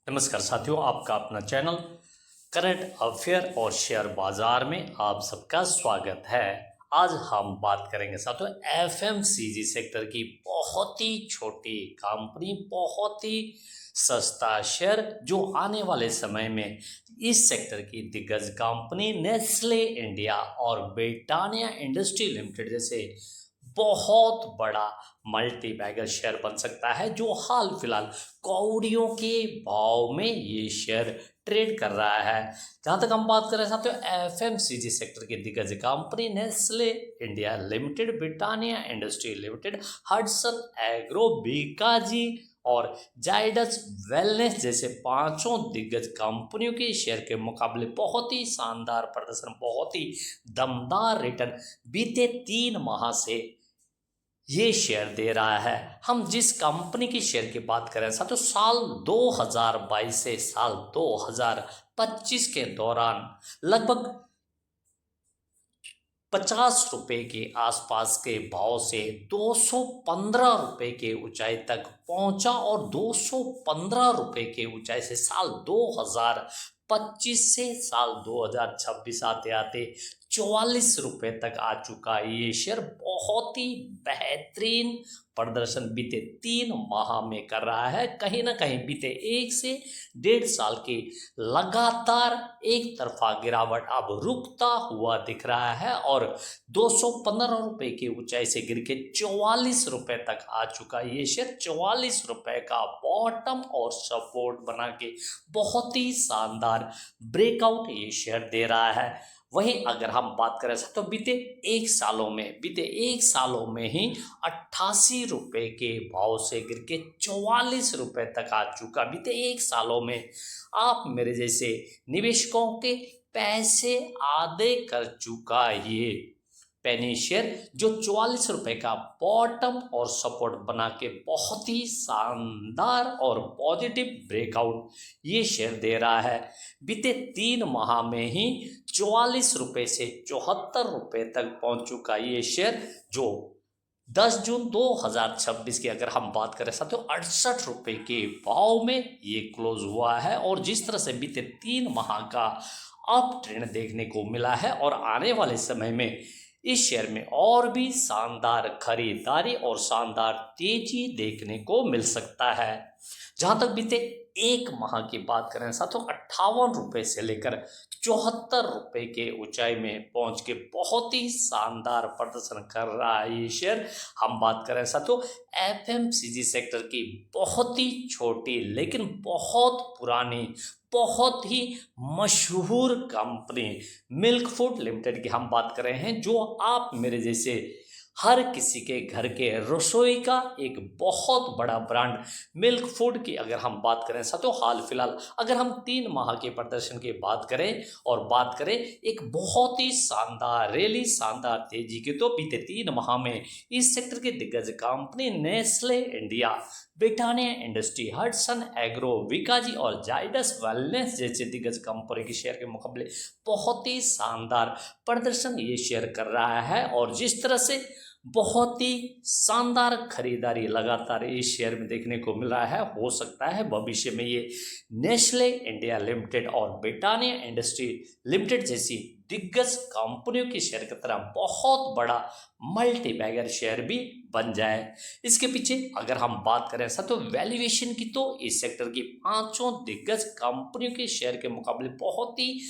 नमस्कार साथियों, आपका अपना चैनल करंट अफेयर और शेयर बाजार में आप सबका स्वागत है। आज हम बात करेंगे साथियों एफएमसीजी सेक्टर की बहुत ही छोटी कंपनी, बहुत ही सस्ता शेयर जो आने वाले समय में इस सेक्टर की दिग्गज कंपनी नेस्ले इंडिया और ब्रिटानिया इंडस्ट्री लिमिटेड जैसे बहुत बड़ा मल्टी बैगर शेयर बन सकता है, जो हाल फिलहाल कौड़ियों के भाव में ये शेयर ट्रेड कर रहा है। जहां तक हम बात कर रहे हैं साथियों एफएमसीजी सेक्टर की दिग्गज company Nestle India limited, Britannia industry limited, Hudson agro, Bikaji और जाइडस वेलनेस जैसे पांचों दिग्गज कंपनियों के शेयर के मुकाबले बहुत ही शानदार प्रदर्शन, बहुत ही दमदार रिटर्न बीते 3 माह से ये शेयर दे रहा है। हम जिस कंपनी की शेयर की बात करें साथियों, साल 2022 से साल 2025 के दौरान लगभग 50 रुपए के आसपास के भाव से 215 रुपए के ऊंचाई तक पहुंचा और 215 रुपए के ऊंचाई से साल 2025 से साल 2026 आते आते 44 रुपए तक आ चुका ये शेयर बहुत ही बेहतरीन प्रदर्शन बीते 3 माह में कर रहा है। कहीं ना कहीं बीते 1 से 1.5 साल की लगातार एक तरफा गिरावट अब रुकता हुआ दिख रहा है और 215 रुपए की ऊंचाई से गिर के 44 रुपए तक आ चुका ये शेयर 44 रुपए का बॉटम और सपोर्ट बना के बहुत ही शानदार ब्रेकआउट ये शेयर दे रहा है। वहीं अगर हम बात करें तो बीते 1 सालों में ही 88 रुपए के भाव से गिर के 44 रुपए तक आ चुका। बीते 1 सालों में आप मेरे जैसे निवेशकों के पैसे आधे कर चुका ये पेनी शेयर, जो 44 रुपए का बॉटम और सपोर्ट बना के बहुत ही शानदार और पॉजिटिव ब्रेकआउट ये शेयर दे रहा है। बीते 3 माह में ही 44 रुपए से 74 रुपए तक पहुंच चुका ये शेयर, जो 10 जून 2026 की अगर हम बात करें साथियों 68 रुपए के भाव में ये क्लोज हुआ है। और जिस तरह से बीते 3 माह का अप ट्रेंड देखने को मिला है और आने वाले समय में इस शेयर में और भी शानदार खरीदारी और शानदार तेजी देखने को मिल सकता है। जहां तक बीते 1 माह की बात करें साथियों 58 रुपए से लेकर 74 रुपए के ऊंचाई में पहुंच के बहुत ही शानदार प्रदर्शन कर रहा है ये शेयर। हम बात करें साथियों एफएमसीजी सेक्टर की बहुत ही छोटी लेकिन बहुत पुरानी, बहुत ही मशहूर कंपनी मिल्क फूड लिमिटेड की हम बात कर रहे हैं, जो आप मेरे जैसे हर किसी के घर के रसोई का एक बहुत बड़ा ब्रांड मिल्क फूड की अगर हम बात करें साथियों हाल फिलहाल अगर हम 3 माह के प्रदर्शन की बात करें और बात करें एक बहुत ही शानदार रैली, शानदार तेजी की, तो बीते 3 माह में इस सेक्टर के दिग्गज company Nestle India, Britannia industry, Hudson agro, Bikaji और जाइडस वेलनेस जैसे दिग्गज कंपनी के शेयर के मुकाबले बहुत ही शानदार प्रदर्शन ये शेयर कर रहा है। और जिस तरह से बहुत ही शानदार खरीदारी लगातार इस शेयर में देखने को मिल रहा है, हो सकता है भविष्य में ये नेस्ले इंडिया लिमिटेड और ब्रिटानिया इंडस्ट्री लिमिटेड जैसी दिग्गज कंपनियों के शेयर की तरह बहुत बड़ा मल्टी बैगर शेयर भी बन जाए। इसके पीछे अगर हम बात करें तो वैल्यूएशन की, तो इस सेक्टर की पांचों दिग्गज कंपनियों के शेयर के मुकाबले बहुत ही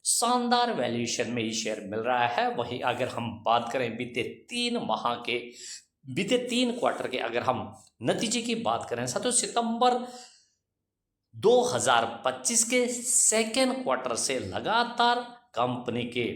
शानदार वैल्यूएशन में ये शेयर मिल रहा है। वहीं अगर हम बात करें बीते 3 क्वार्टर के अगर हम नतीजे की बात करें तो सितंबर 2025 के सेकेंड क्वार्टर से लगातार कंपनी के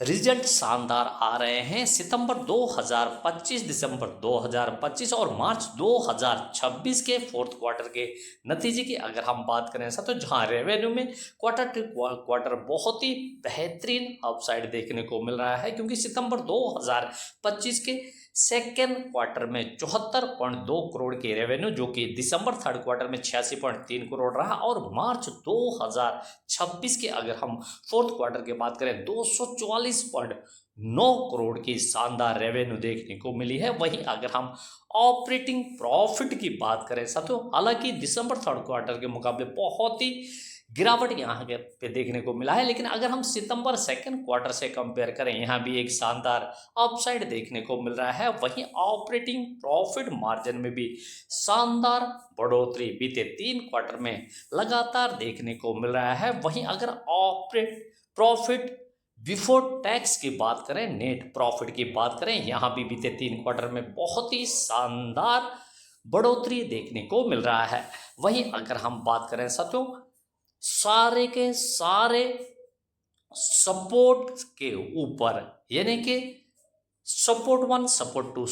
रिजल्ट शानदार आ रहे हैं। सितंबर 2025, दिसंबर 2025 और मार्च 2026 के फोर्थ क्वार्टर के नतीजे की अगर हम बात करें तो जहां रेवेन्यू में क्वार्टर टू क्वार्टर बहुत ही बेहतरीन अपसाइड देखने को मिल रहा है, क्योंकि सितंबर 2025 के सेकेंड क्वार्टर में 74.2 करोड़ की रेवेन्यू, जो कि दिसंबर थर्ड क्वार्टर में 86.3 करोड़ रहा, और मार्च 2026 के अगर हम फोर्थ क्वार्टर की बात करें 244.9 करोड़ की शानदार रेवेन्यू देखने को मिली है। वहीं अगर हम ऑपरेटिंग प्रॉफिट की बात करें साथियों, हालांकि दिसंबर थर्ड क्वार्टर के मुकाबले बहुत ही गिरावट यहाँ पे देखने को मिला है, लेकिन अगर हम सितंबर सेकंड क्वार्टर से कंपेयर करें, यहाँ भी एक शानदार अपसाइड देखने को मिल रहा है। वहीं ऑपरेटिंग प्रॉफिट मार्जिन में भी शानदार बढ़ोतरी बीते 3 क्वार्टर में लगातार देखने को मिल रहा है। वहीं अगर ऑपरेट प्रॉफिट बिफोर टैक्स की बात करें, नेट प्रॉफिट की बात करें, यहाँ भी बीते 3 क्वार्टर में बहुत ही शानदार बढ़ोतरी देखने को मिल रहा है। वहीं अगर हम बात करें साथियों, सारे के सारे सपोर्ट के ऊपर, यानी कि सपोर्ट 1, सपोर्ट 2,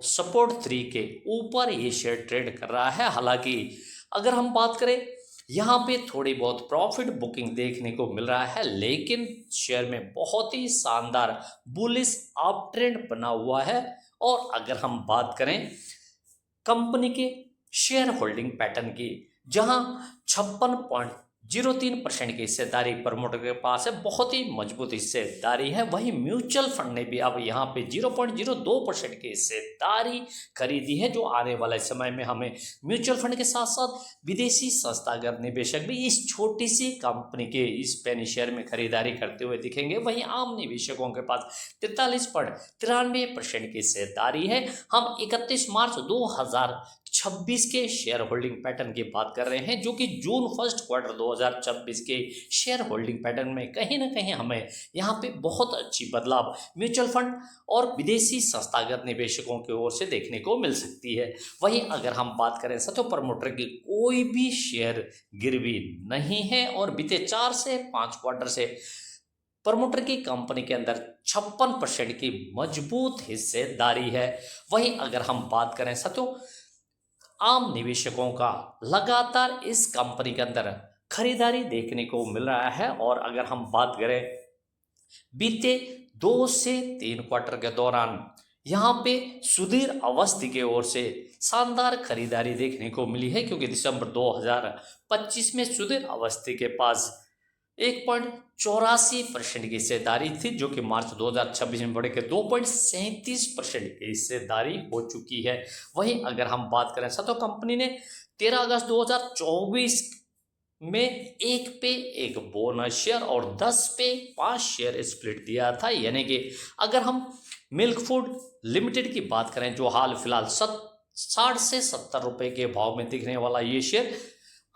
सपोर्ट 3 के ऊपर ये शेयर ट्रेड कर रहा है। हालांकि अगर हम बात करें, यहाँ पे थोड़ी बहुत प्रॉफिट बुकिंग देखने को मिल रहा है, लेकिन शेयर में बहुत ही शानदार बुलिश अप ट्रेंड बना हुआ है। और अगर हम बात करें कंपनी के शेयर होल्डिंग पैटर्न की, जहां 56.03% की हिस्सेदारी प्रमोटर के पास है, बहुत ही मजबूत हिस्सेदारी है। वहीं म्यूचुअल फंड ने भी अब यहाँ पे 0.02% की हिस्सेदारी खरीदी है, जो आने वाले समय में हमें म्यूचुअल फंड के साथ साथ विदेशी संस्थागत निवेशक भी इस छोटी सी कंपनी के इस पेनी शेयर में खरीदारी करते हुए दिखेंगे। वहीं आम निवेशकों के पास 43.93% की हिस्सेदारी है। हम 31 मार्च 2026 के शेयर होल्डिंग पैटर्न की बात कर रहे हैं, जो कि जून फर्स्ट क्वार्टर 2026 के शेयर होल्डिंग पैटर्न में कहीं ना कहीं हमें यहाँ पे बहुत अच्छी बदलाव म्यूचुअल फंड और विदेशी संस्थागत निवेशकों की ओर से देखने को मिल सकती है। वहीं अगर हम बात करें साथियों, प्रमोटर की कोई भी शेयर गिरवी नहीं है और बीते 4 से 5 क्वार्टर से प्रमोटर की कंपनी के अंदर 56% की मजबूत हिस्सेदारी है। वहीं अगर हम बात करें साथियों, आम निवेशकों का लगातार इस कंपनी के अंदर खरीदारी देखने को मिल रहा है। और अगर हम बात करें बीते 2 से 3 क्वार्टर के दौरान, यहाँ पे सुधीर अवस्थी की ओर से शानदार खरीदारी देखने को मिली है, क्योंकि दिसंबर 2025 में सुधीर अवस्थी के पास 1.84% की हिस्सेदारी थी, जो कि मार्च 2026 में बढ़ के 2.37% की हिस्सेदारी हो चुकी है। वहीं अगर हम बात करें साथियों, कंपनी ने 13 अगस्त 2024 में 1 पे 1 बोनस शेयर और 10 पे 5 शेयर स्प्लिट दिया था। यानी कि अगर हम मिल्क फूड लिमिटेड की बात करें, जो हाल फिलहाल 60 से 70 रुपए के भाव में दिखने वाला ये शेयर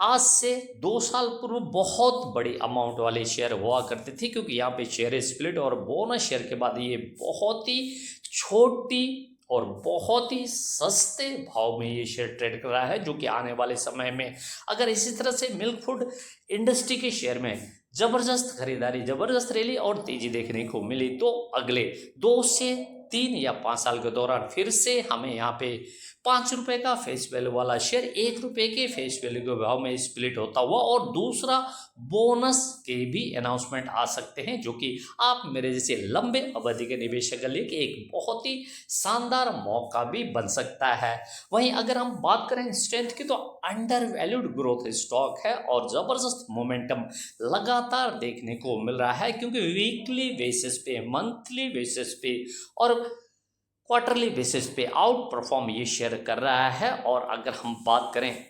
आज से 2 साल पूर्व बहुत बड़ी अमाउंट वाले शेयर हुआ करते थे, क्योंकि यहाँ पे शेयर स्प्लिट और बोनस शेयर के बाद ये बहुत ही छोटी और बहुत ही सस्ते भाव में ये शेयर ट्रेड कर रहा है, जो कि आने वाले समय में अगर इसी तरह से मिल्क फूड इंडस्ट्री के शेयर में जबरदस्त खरीदारी, जबरदस्त रैली और तेजी देखने को मिली, तो अगले 2 से 3 या 5 साल के दौरान फिर से हमें यहाँ पे 5 रुपए का फेस वैल्यू वाला शेयर 1 रुपए के फेस वैल्यू के भाव में स्प्लिट होता हुआ और दूसरा बोनस के भी अनाउंसमेंट आ सकते हैं, जो कि आप मेरे जैसे लंबे अवधि के निवेशक के लिए एक बहुत ही शानदार मौका भी बन सकता है। वहीं अगर हम बात करें स्ट्रेंथ की, तो अंडर वैल्यूड ग्रोथ स्टॉक है और जबरदस्त मोमेंटम लगातार देखने को मिल रहा है, क्योंकि वीकली बेसिस पे, मंथली बेसिस पे और क्वार्टरली बेसिस पे आउट परफॉर्म ये शेयर कर रहा है। और अगर हम बात करें,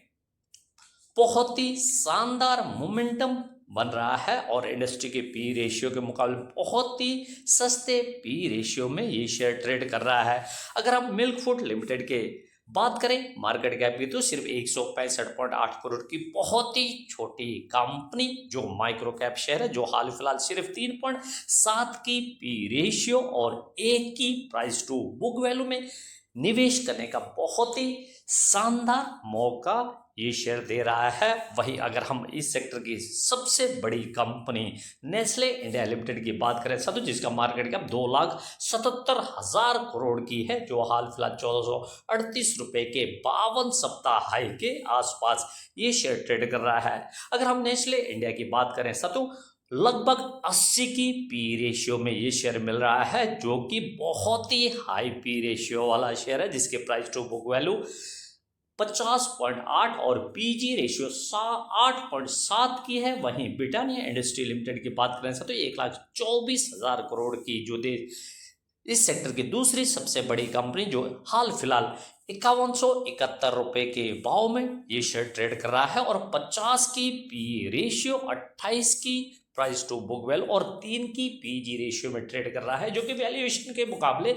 बहुत ही शानदार मोमेंटम बन रहा है और इंडस्ट्री के पी रेशियो के मुकाबले बहुत ही सस्ते पी रेशियो में ये शेयर ट्रेड कर रहा है। अगर हम मिल्क फूड लिमिटेड के बात करें मार्केट कैप की, तो सिर्फ 165.8 करोड़ की बहुत ही छोटी कंपनी जो माइक्रो कैप शेयर है, जो हाल फिलहाल सिर्फ 3.7 की पी रेशियो और 1 की प्राइस टू बुक वैल्यू में निवेश करने का बहुत ही शानदार मौका ये शेयर दे रहा है। वहीं अगर हम इस सेक्टर की सबसे बड़ी कंपनी नेस्ले इंडिया लिमिटेड की बात करें साथियों, जिसका मार्केट कैप 2,77,000 करोड़ की है, जो हाल फिलहाल 1438 रुपए के 52 सप्ताह हाई के आसपास ये शेयर ट्रेड कर रहा है। अगर हम नेस्ले इंडिया की बात करें साथियों, लगभग 80 की पी रेशियो में ये शेयर मिल रहा है, जो कि बहुत ही हाई पी रेशियो वाला शेयर है, जिसके प्राइस टू बुक वैल्यू 50.8 और पीजी रेशियो 8.7 की है। वहीं ब्रिटानिया इंडस्ट्री लिमिटेड की बात करें तो 1,24,000 करोड़ की जो इस सेक्टर की दूसरी सबसे बड़ी कंपनी, जो हाल फिलहाल 5171 रुपए के भाव में ये शेयर ट्रेड कर रहा है और 50 की पी रेशियो, 28 की प्राइस टू बुक वैल्यू और 3 की पीजी रेशियो में ट्रेड कर रहा है, जो कि वैल्यूएशन के मुकाबले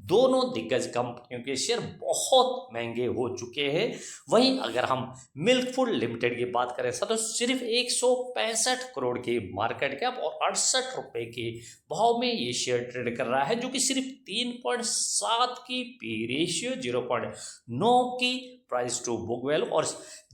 दोनों दिग्गज कंपनियों के शेयर बहुत महंगे हो चुके हैं। वहीं अगर हम मिल्क फूड लिमिटेड की बात करें तो सिर्फ 165 करोड़ की मार्केट कैप और 68 रुपए के भाव में ये शेयर ट्रेड कर रहा है, जो कि सिर्फ 3.7 की पी रेशियो, 0.9 की प्राइस टू बुक वैल्यू और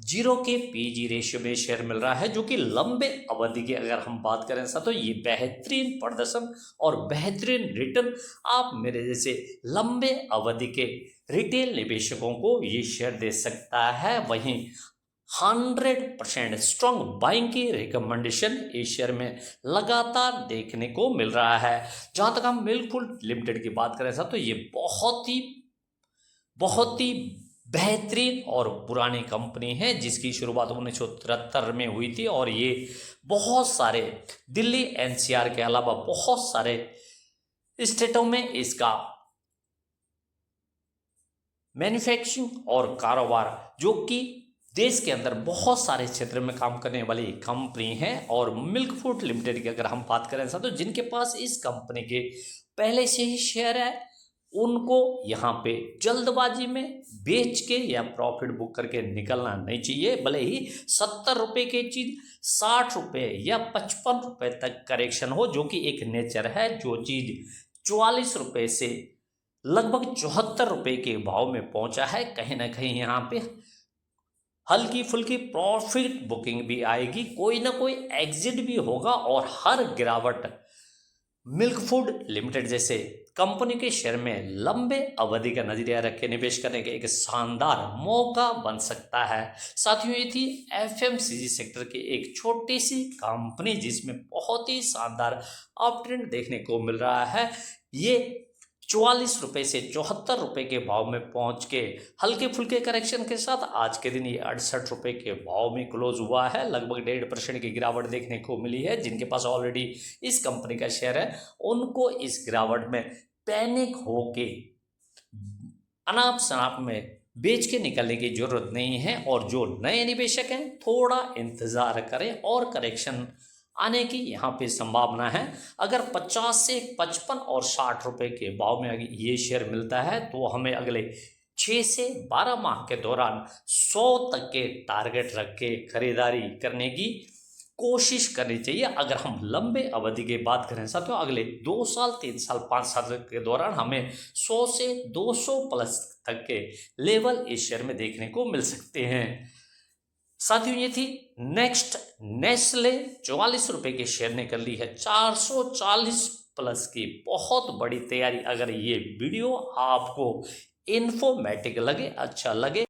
0 के पीजी रेशियो में शेयर मिल रहा है, जो कि लंबे अवधि की अगर हम बात करें तो ये बेहतरीन प्रदर्शन और बेहतरीन रिटर्न आप मेरे जैसे लंबे अवधि के रिटेल निवेशकों को ये शेयर दे सकता है। वहीं 100% स्ट्रॉन्ग बाइंग की रिकमेंडेशन इस शेयर में लगातार देखने को मिल रहा है। जहां तक हम मिल्क फूड लिमिटेड की बात करें तो ये बहुत ही बेहतरीन और पुरानी कंपनी है, जिसकी शुरुआत 1973 में हुई थी और ये बहुत सारे दिल्ली एनसीआर के अलावा बहुत सारे स्टेटों में इसका मैन्युफैक्चरिंग और कारोबार, जो कि देश के अंदर बहुत सारे क्षेत्र में काम करने वाली कंपनी है। और मिल्क फूड लिमिटेड की अगर हम बात करें तो जिनके पास इस कंपनी के पहले से ही शेयर है, उनको यहाँ पे जल्दबाजी में बेच के या प्रॉफिट बुक करके निकलना नहीं चाहिए। भले ही 70 रुपए की चीज 60 रुपए या 55 रुपए तक करेक्शन हो, जो कि एक नेचर है। जो चीज 44 रुपए से लगभग 74 रुपए के भाव में पहुंचा है, कहीं ना कहीं यहाँ पे हल्की फुल्की प्रॉफिट बुकिंग भी आएगी, कोई ना कोई एग्जिट भी होगा और हर गिरावट मिल्क फूड लिमिटेड जैसे कंपनी के शेयर में लंबे अवधि का नजरिया रख के निवेश करने के एक शानदार मौका बन सकता है। साथियों, ये थी एफएमसीजी सेक्टर की एक छोटी सी कंपनी, जिसमें बहुत ही शानदार अपट्रेंड देखने को मिल रहा है। ये 44 रुपए से 74 रुपए के भाव में पहुंच के हल्के फुल्के करेक्शन के साथ आज के दिन ये 68 रुपए के भाव में क्लोज हुआ है। लगभग 1.5% की गिरावट देखने को मिली है। जिनके पास ऑलरेडी इस कंपनी का शेयर है, उनको इस गिरावट में पैनिक होके अनाप शनाप में बेच के निकलने की जरूरत नहीं है। और जो नए निवेशक हैं, थोड़ा इंतजार करें और करेक्शन आने की यहाँ पे संभावना है। अगर 50 से 55 और 60 रुपए के भाव में अगर ये शेयर मिलता है, तो हमें अगले 6 से 12 माह के दौरान 100 तक के टारगेट रख के खरीदारी करने की कोशिश करनी चाहिए। अगर हम लंबे अवधि की बात करें तो अगले 2 साल, 3 साल, 5 साल के दौरान हमें 100 से 200 प्लस तक के लेवल इस शेयर में देखने को मिल सकते हैं। साथियों, ये थी नेक्स्ट नेस्ले 44 रुपए के शेयर ने कर ली है 440 प्लस की बहुत बड़ी तैयारी। अगर ये वीडियो आपको इन्फॉर्मेटिव लगे, अच्छा लगे,